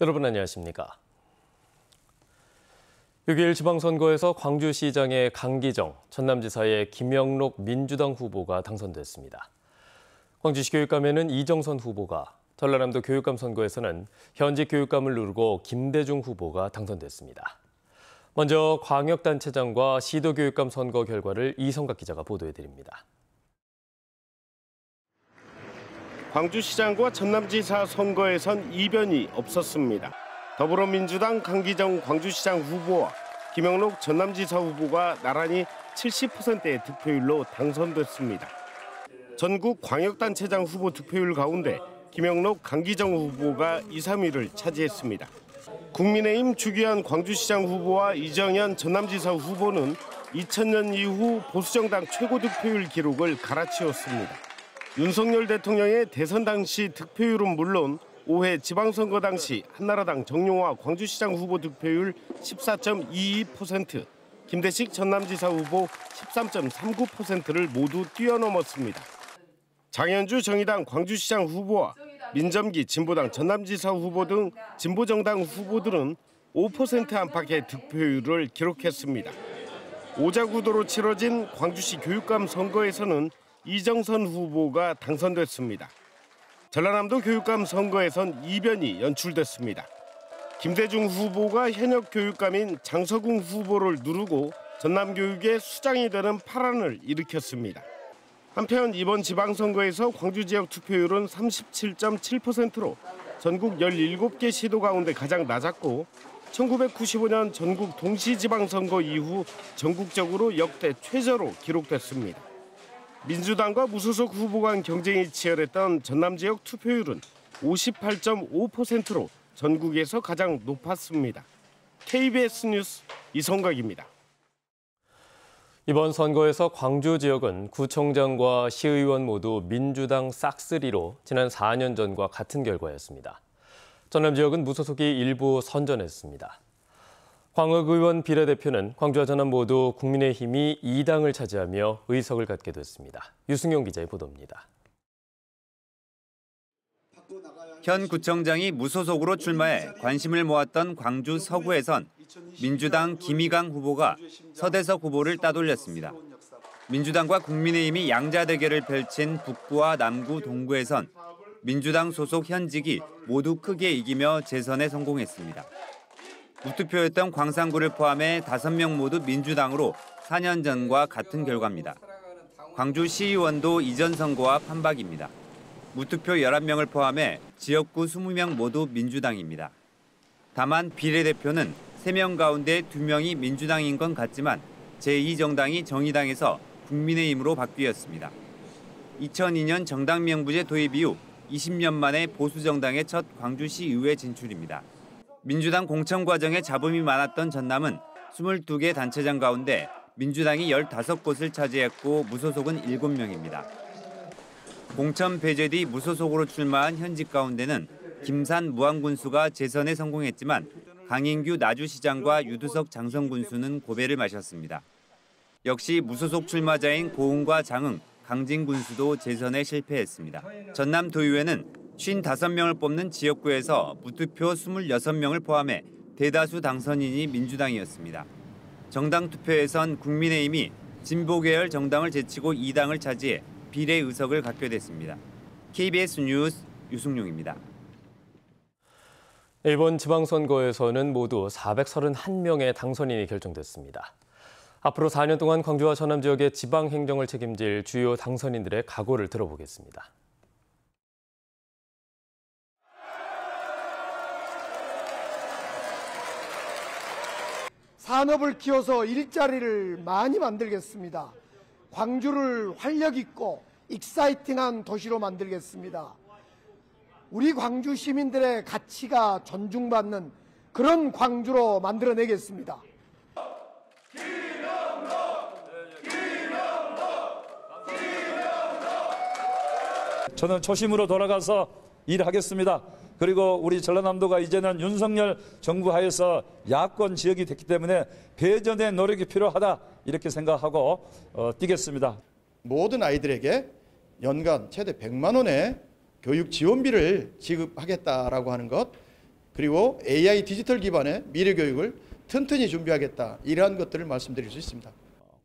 여러분 안녕하십니까? 6일 지방선거에서 광주시장의 강기정, 전남지사의 김영록 민주당 후보가 당선됐습니다. 광주시 교육감에는 이정선 후보가, 전라남도 교육감 선거에서는 현직 교육감을 누르고 김대중 후보가 당선됐습니다. 먼저 광역단체장과 시도교육감 선거 결과를 이성각 기자가 보도해드립니다. 광주시장과 전남지사 선거에선 이변이 없었습니다. 더불어민주당 강기정 광주시장 후보와 김영록 전남지사 후보가 나란히 70%의 득표율로 당선됐습니다. 전국 광역단체장 후보 득표율 가운데 김영록 강기정 후보가 2, 3위를 차지했습니다. 국민의힘 주기현 광주시장 후보와 이정현 전남지사 후보는 2000년 이후 보수정당 최고 득표율 기록을 갈아치웠습니다. 윤석열 대통령의 대선 당시 득표율은 물론 5회 지방선거 당시 한나라당 정용화 광주시장 후보 득표율 14.22%, 김대식 전남지사 후보 13.39%를 모두 뛰어넘었습니다. 장현주 정의당 광주시장 후보와 민점기 진보당 전남지사 후보 등 진보정당 후보들은 5% 안팎의 득표율을 기록했습니다. 오자구도로 치러진 광주시 교육감 선거에서는 이정선 후보가 당선됐습니다. 전라남도 교육감 선거에선 이변이 연출됐습니다. 김대중 후보가 현역 교육감인 장서궁 후보를 누르고 전남교육의 수장이 되는 파란을 일으켰습니다. 한편 이번 지방선거에서 광주 지역 투표율은 37.7%로 전국 17개 시도 가운데 가장 낮았고 1995년 전국 동시지방선거 이후 전국적으로 역대 최저로 기록됐습니다. 민주당과 무소속 후보 간 경쟁이 치열했던 전남 지역 투표율은 58.5%로 전국에서 가장 높았습니다. KBS 뉴스 이성각입니다. 이번 선거에서 광주 지역은 구청장과 시의원 모두 민주당 싹쓸이로 지난 4년 전과 같은 결과였습니다. 전남 지역은 무소속이 일부 선전했습니다. 광역 의원 비례대표는 광주와 전남 모두 국민의힘이 2당을 차지하며 의석을 갖게 됐습니다. 유승용 기자의 보도입니다. 현 구청장이 무소속으로 출마해 관심을 모았던 광주 서구에선 민주당 김희강 후보가 서대석 후보를 따돌렸습니다. 민주당과 국민의힘이 양자 대결을 펼친 북구와 남구, 동구에선 민주당 소속 현직이 모두 크게 이기며 재선에 성공했습니다. 무투표였던 광산구를 포함해 5명 모두 민주당으로 4년 전과 같은 결과입니다. 광주 시의원도 이전 선거와 판박입니다. 무투표 11명을 포함해 지역구 20명 모두 민주당입니다. 다만 비례대표는 3명 가운데 2명이 민주당인 건 같지만 제2정당이 정의당에서 국민의힘으로 바뀌었습니다. 2002년 정당명부제 도입 이후 20년 만에 보수정당의 첫 광주시 의회 진출입니다. 민주당 공천 과정에 잡음이 많았던 전남은 22개 단체장 가운데 민주당이 15곳을 차지했고 무소속은 7명입니다. 공천 배제 뒤 무소속으로 출마한 현직 가운데는 김산 무안군수가 재선에 성공했지만 강인규 나주시장과 유두석 장성군수는 고배를 마셨습니다. 역시 무소속 출마자인 고흥과 장흥, 강진군수도 재선에 실패했습니다. 전남도의회는 55명을 뽑는 지역구에서 무투표 26명을 포함해 대다수 당선인이 민주당이었습니다. 정당 투표에선 국민의힘이 진보계열 정당을 제치고 2당을 차지해 비례 의석을 갖게 됐습니다. KBS 뉴스 유승용입니다. 이번 지방선거에서는 모두 431명의 당선인이 결정됐습니다. 앞으로 4년 동안 광주와 전남 지역의 지방행정을 책임질 주요 당선인들의 각오를 들어보겠습니다. 산업을 키워서 일자리를 많이 만들겠습니다. 광주를 활력 있고 익사이팅한 도시로 만들겠습니다. 우리 광주 시민들의 가치가 존중받는 그런 광주로 만들어내겠습니다. 저는 초심으로 돌아가서 일하겠습니다. 그리고 우리 전라남도가 이제는 윤석열 정부 하에서 야권 지역이 됐기 때문에 배전의 노력이 필요하다 이렇게 생각하고 뛰겠습니다. 모든 아이들에게 연간 최대 100만 원의 교육 지원비를 지급하겠다라고 하는 것, 그리고 AI 디지털 기반의 미래 교육을 튼튼히 준비하겠다. 이러한 것들을 말씀드릴 수 있습니다.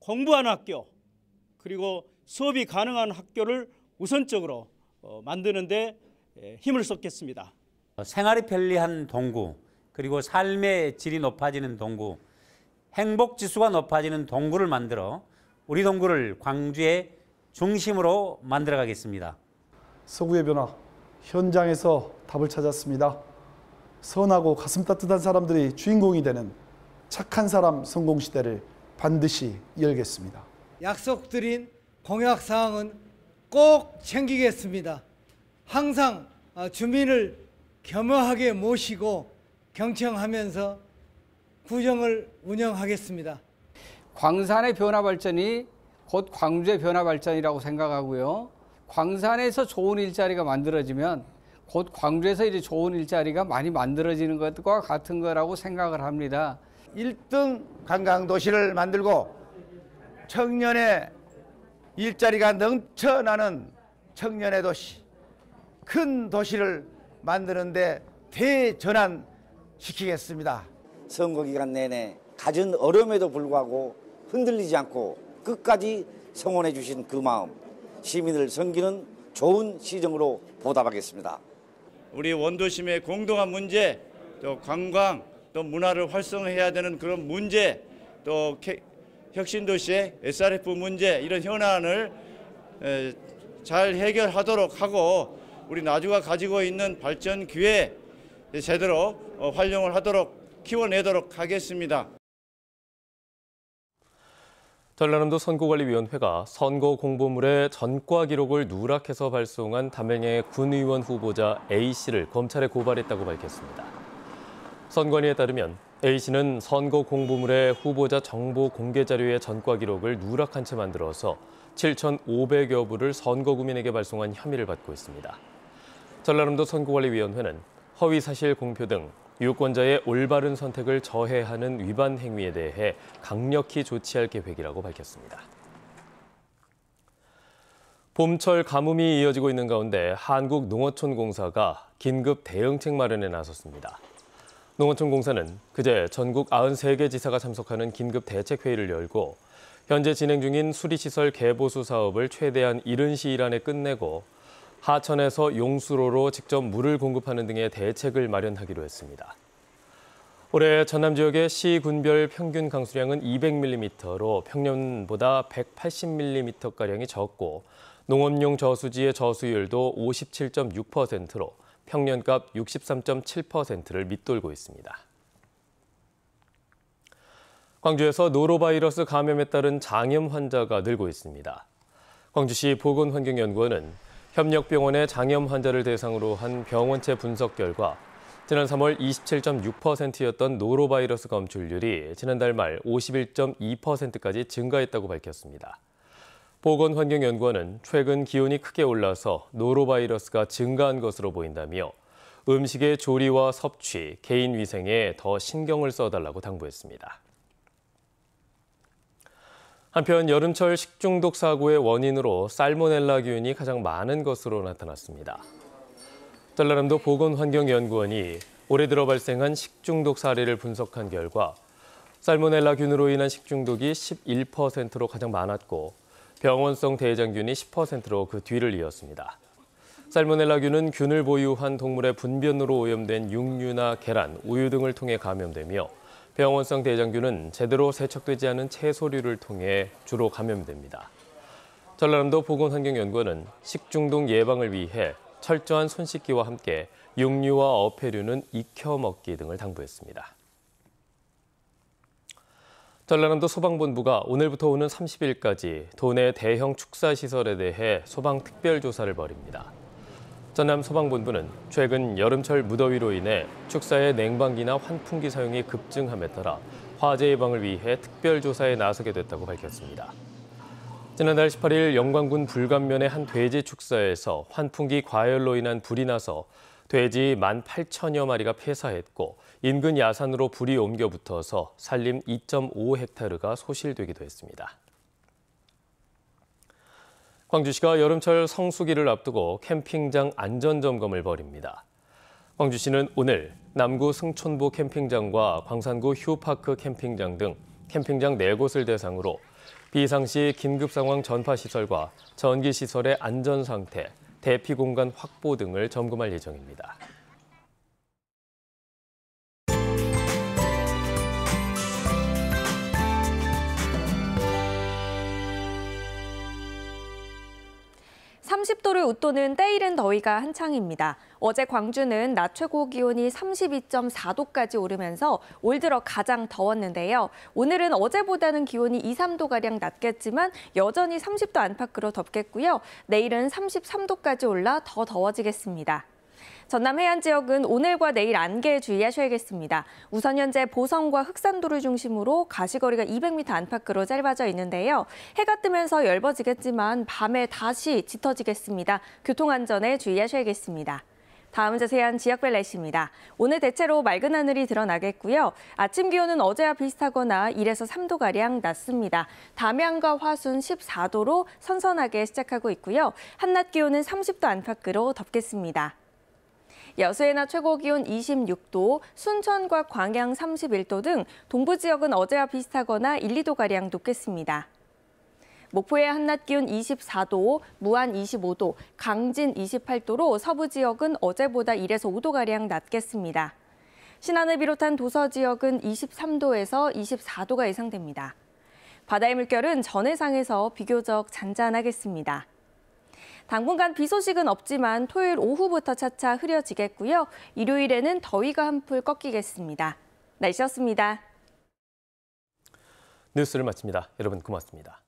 공부하는 학교 그리고 수업이 가능한 학교를 우선적으로 만드는 데 힘을 쏟겠습니다. 생활이 편리한 동구, 그리고 삶의 질이 높아지는 동구, 행복지수가 높아지는 동구를 만들어 우리 동구를 광주의 중심으로 만들어 가겠습니다. 서구의 변화, 현장에서 답을 찾았습니다. 선하고 가슴 따뜻한 사람들이 주인공이 되는 착한 사람 성공시대를 반드시 열겠습니다. 약속드린 공약사항은 꼭 챙기겠습니다. 항상 주민을 겸허하게 모시고 경청하면서 구정을 운영하겠습니다. 광산의 변화 발전이 곧 광주의 변화 발전이라고 생각하고요. 광산에서 좋은 일자리가 만들어지면 곧 광주에서 이제 좋은 일자리가 많이 만들어지는 것과 같은 거라고 생각을 합니다. 1등 관광도시를 만들고 청년의 일자리가 넘쳐나는 청년의 도시, 큰 도시를 만드는데 대전환시키겠습니다. 선거 기간 내내 갖은 어려움에도 불구하고 흔들리지 않고 끝까지 성원해 주신 그 마음, 시민을 섬기는 좋은 시정으로 보답하겠습니다. 우리 원도심의 공동한 문제, 또 관광, 또 문화를 활성화해야 되는 그런 문제, 또 혁신도시의 SRF 문제, 이런 현안을 잘 해결하도록 하고 우리 나주가 가지고 있는 발전 기회 제대로 활용을 하도록 키워내도록 하겠습니다. 전라남도 선거관리위원회가 선거 공보물의 전과 기록을 누락해서 발송한 담양의 군의원 후보자 A씨를 검찰에 고발했다고 밝혔습니다. 선관위에 따르면 A씨는 선거 공보물의 후보자 정보 공개 자료의 전과 기록을 누락한 채 만들어서 7,500여 부를 선거구민에게 발송한 혐의를 받고 있습니다. 전라남도 선거관리위원회는 허위사실 공표 등 유권자의 올바른 선택을 저해하는 위반 행위에 대해 강력히 조치할 계획이라고 밝혔습니다. 봄철 가뭄이 이어지고 있는 가운데 한국농어촌공사가 긴급 대응책 마련에 나섰습니다. 농어촌공사는 그제 전국 93개 지사가 참석하는 긴급 대책회의를 열고 현재 진행 중인 수리시설 개보수 사업을 최대한 이른 시일 안에 끝내고 하천에서 용수로로 직접 물을 공급하는 등의 대책을 마련하기로 했습니다. 올해 전남 지역의 시 군별 평균 강수량은 200mm로 평년보다 180mm가량이 적고 농업용 저수지의 저수율도 57.6%로 평년값 63.7%를 밑돌고 있습니다. 광주에서 노로바이러스 감염에 따른 장염 환자가 늘고 있습니다. 광주시 보건환경연구원은 협력병원의 장염 환자를 대상으로 한 병원체 분석 결과 지난 3월 27.6%였던 노로바이러스 검출률이 지난달 말 51.2%까지 증가했다고 밝혔습니다. 보건환경연구원은 최근 기온이 크게 올라서 노로바이러스가 증가한 것으로 보인다며 음식의 조리와 섭취, 개인 위생에 더 신경을 써달라고 당부했습니다. 한편 여름철 식중독 사고의 원인으로 살모넬라균이 가장 많은 것으로 나타났습니다. 전라남도 보건환경연구원이 올해 들어 발생한 식중독 사례를 분석한 결과 살모넬라균으로 인한 식중독이 11%로 가장 많았고 병원성 대장균이 10%로 그 뒤를 이었습니다. 살모넬라균은 균을 보유한 동물의 분변으로 오염된 육류나 계란, 우유 등을 통해 감염되며 병원성 대장균은 제대로 세척되지 않은 채소류를 통해 주로 감염됩니다. 전라남도 보건환경연구원은 식중독 예방을 위해 철저한 손 씻기와 함께 육류와 어패류는 익혀 먹기 등을 당부했습니다. 전라남도 소방본부가 오늘부터 오는 30일까지 도내 대형 축사시설에 대해 소방특별조사를 벌입니다. 전남 소방본부는 최근 여름철 무더위로 인해 축사의 냉방기나 환풍기 사용이 급증함에 따라 화재 예방을 위해 특별조사에 나서게 됐다고 밝혔습니다. 지난달 18일 영광군 불감면의 한 돼지 축사에서 환풍기 과열로 인한 불이 나서 돼지 18,000여 마리가 폐사했고 인근 야산으로 불이 옮겨 붙어서 산림 2.5헥타르가 소실되기도 했습니다. 광주시가 여름철 성수기를 앞두고 캠핑장 안전점검을 벌입니다. 광주시는 오늘 남구 승촌보 캠핑장과 광산구 휴파크 캠핑장 등 캠핑장 4곳을 대상으로 비상시 긴급상황 전파시설과 전기시설의 안전 상태, 대피 공간 확보 등을 점검할 예정입니다. (30도를) 웃도는 때이른 더위가 한창입니다. 어제 광주는 낮 최고 기온이 32.4도까지 오르면서 올 들어 가장 더웠는데요. 오늘은 어제보다는 기온이 2, 3도가량 낮겠지만 여전히 30도 안팎으로 덥겠고요. 내일은 33도까지 올라 더 더워지겠습니다. 전남 해안 지역은 오늘과 내일 안개에 주의하셔야겠습니다. 우선 현재 보성과 흑산도를 중심으로 가시거리가 200m 안팎으로 짧아져 있는데요. 해가 뜨면서 엷어지겠지만 밤에 다시 짙어지겠습니다. 교통안전에 주의하셔야겠습니다. 다음 자세한 지역별 날씨입니다. 오늘 대체로 맑은 하늘이 드러나겠고요. 아침 기온은 어제와 비슷하거나 1에서 3도가량 낮습니다. 담양과 화순 14도로 선선하게 시작하고 있고요. 한낮 기온은 30도 안팎으로 덥겠습니다. 여수의 낮 최고 기온 26도, 순천과 광양 31도 등 동부 지역은 어제와 비슷하거나 1, 2도가량 높겠습니다. 목포의 한낮 기온 24도, 무안 25도, 강진 28도로 서부 지역은 어제보다 1에서 5도가량 낮겠습니다. 신안을 비롯한 도서 지역은 23도에서 24도가 예상됩니다. 바다의 물결은 전해상에서 비교적 잔잔하겠습니다. 당분간 비 소식은 없지만 토요일 오후부터 차차 흐려지겠고요. 일요일에는 더위가 한풀 꺾이겠습니다. 날씨였습니다. 뉴스를 마칩니다. 여러분 고맙습니다.